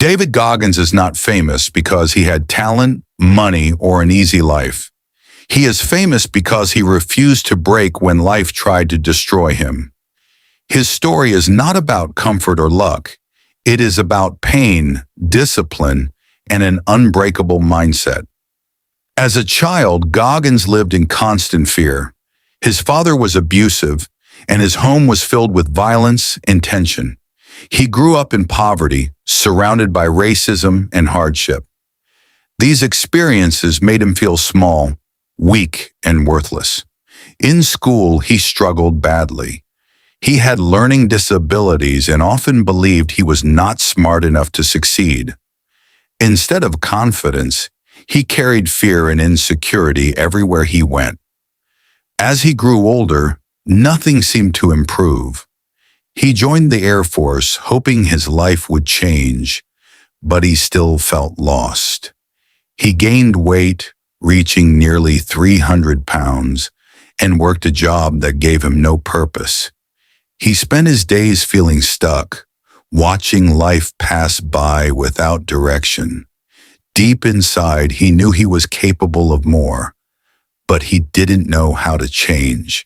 David Goggins is not famous because he had talent, money, or an easy life. He is famous because he refused to break when life tried to destroy him. His story is not about comfort or luck. It is about pain, discipline, and an unbreakable mindset. As a child, Goggins lived in constant fear. His father was abusive, and his home was filled with violence and tension. He grew up in poverty, surrounded by racism and hardship. These experiences made him feel small, weak, and worthless. In school, he struggled badly. He had learning disabilities and often believed he was not smart enough to succeed. Instead of confidence, he carried fear and insecurity everywhere he went. As he grew older, nothing seemed to improve. He joined the Air Force, hoping his life would change, but he still felt lost. He gained weight, reaching nearly 300 pounds, and worked a job that gave him no purpose. He spent his days feeling stuck, watching life pass by without direction. Deep inside, he knew he was capable of more, but he didn't know how to change.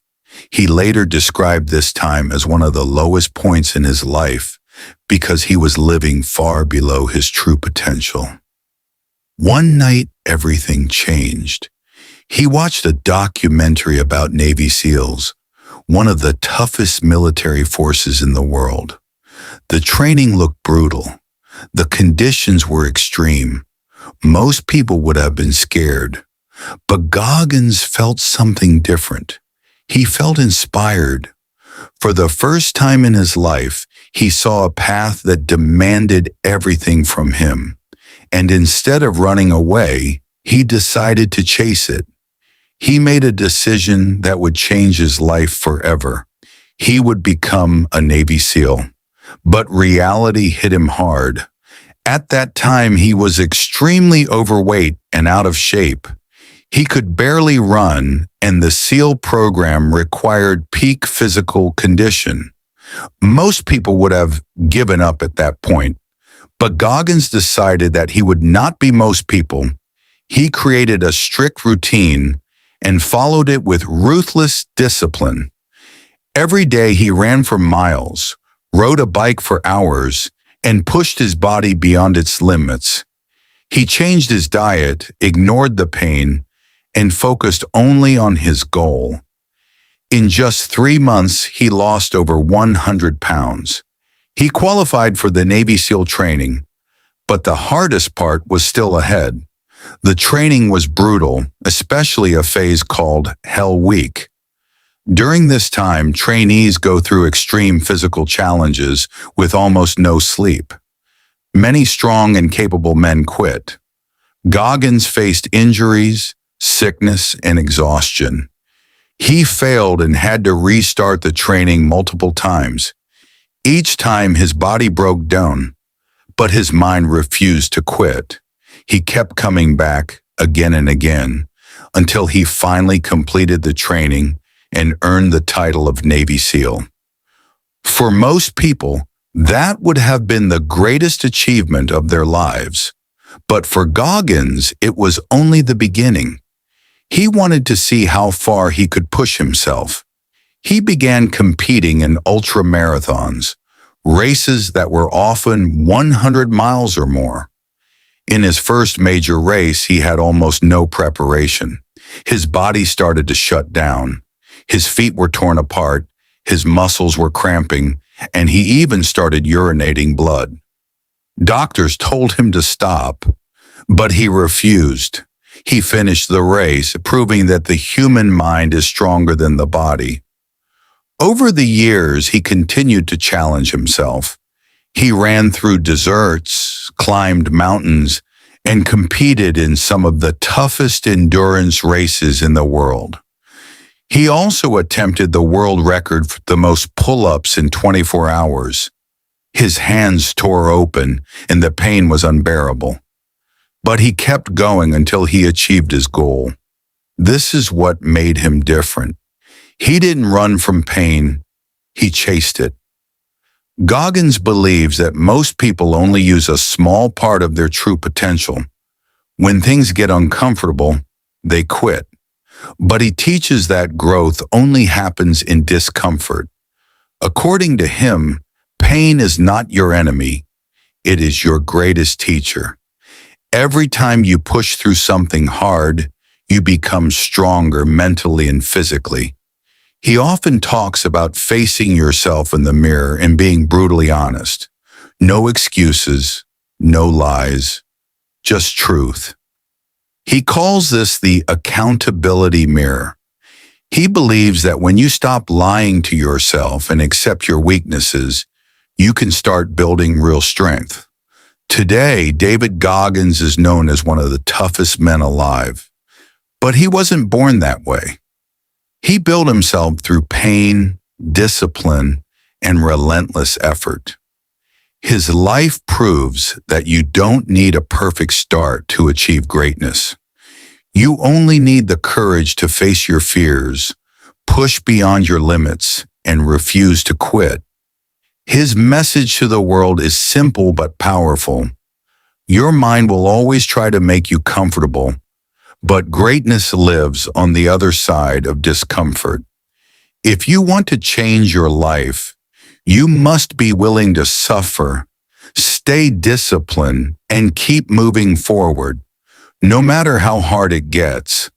He later described this time as one of the lowest points in his life because he was living far below his true potential. One night, everything changed. He watched a documentary about Navy SEALs, one of the toughest military forces in the world. The training looked brutal. The conditions were extreme. Most people would have been scared, but Goggins felt something different. He felt inspired. For the first time in his life, he saw a path that demanded everything from him. And instead of running away, he decided to chase it. He made a decision that would change his life forever. He would become a Navy SEAL. But reality hit him hard. At that time, he was extremely overweight and out of shape. He could barely run, and the SEAL program required peak physical condition. Most people would have given up at that point, but Goggins decided that he would not be most people. He created a strict routine and followed it with ruthless discipline. Every day he ran for miles, rode a bike for hours, and pushed his body beyond its limits. He changed his diet, ignored the pain, and focused only on his goal. In just 3 months, he lost over 100 pounds. He qualified for the Navy SEAL training, but the hardest part was still ahead. The training was brutal, especially a phase called Hell Week. During this time, trainees go through extreme physical challenges with almost no sleep. Many strong and capable men quit. Goggins faced injuries, sickness, and exhaustion. He failed and had to restart the training multiple times. Each time his body broke down, but his mind refused to quit. He kept coming back again and again until he finally completed the training and earned the title of Navy SEAL. For most people, that would have been the greatest achievement of their lives. But for Goggins, it was only the beginning. He wanted to see how far he could push himself. He began competing in ultramarathons, races that were often 100 miles or more. In his first major race, he had almost no preparation. His body started to shut down. His feet were torn apart, his muscles were cramping, and he even started urinating blood. Doctors told him to stop, but he refused. He finished the race, proving that the human mind is stronger than the body. Over the years, he continued to challenge himself. He ran through deserts, climbed mountains, and competed in some of the toughest endurance races in the world. He also attempted the world record for the most pull-ups in 24 hours. His hands tore open, and the pain was unbearable. But he kept going until he achieved his goal. This is what made him different. He didn't run from pain, he chased it. Goggins believes that most people only use a small part of their true potential. When things get uncomfortable, they quit. But he teaches that growth only happens in discomfort. According to him, pain is not your enemy. It is your greatest teacher. Every time you push through something hard, you become stronger mentally and physically. He often talks about facing yourself in the mirror and being brutally honest. No excuses, no lies, just truth. He calls this the accountability mirror. He believes that when you stop lying to yourself and accept your weaknesses, you can start building real strength. Today, David Goggins is known as one of the toughest men alive. But he wasn't born that way. He built himself through pain, discipline, and relentless effort. His life proves that you don't need a perfect start to achieve greatness. You only need the courage to face your fears, push beyond your limits, and refuse to quit. His message to the world is simple but powerful. Your mind will always try to make you comfortable, but greatness lives on the other side of discomfort. If you want to change your life, you must be willing to suffer, stay disciplined, and keep moving forward. No matter how hard it gets,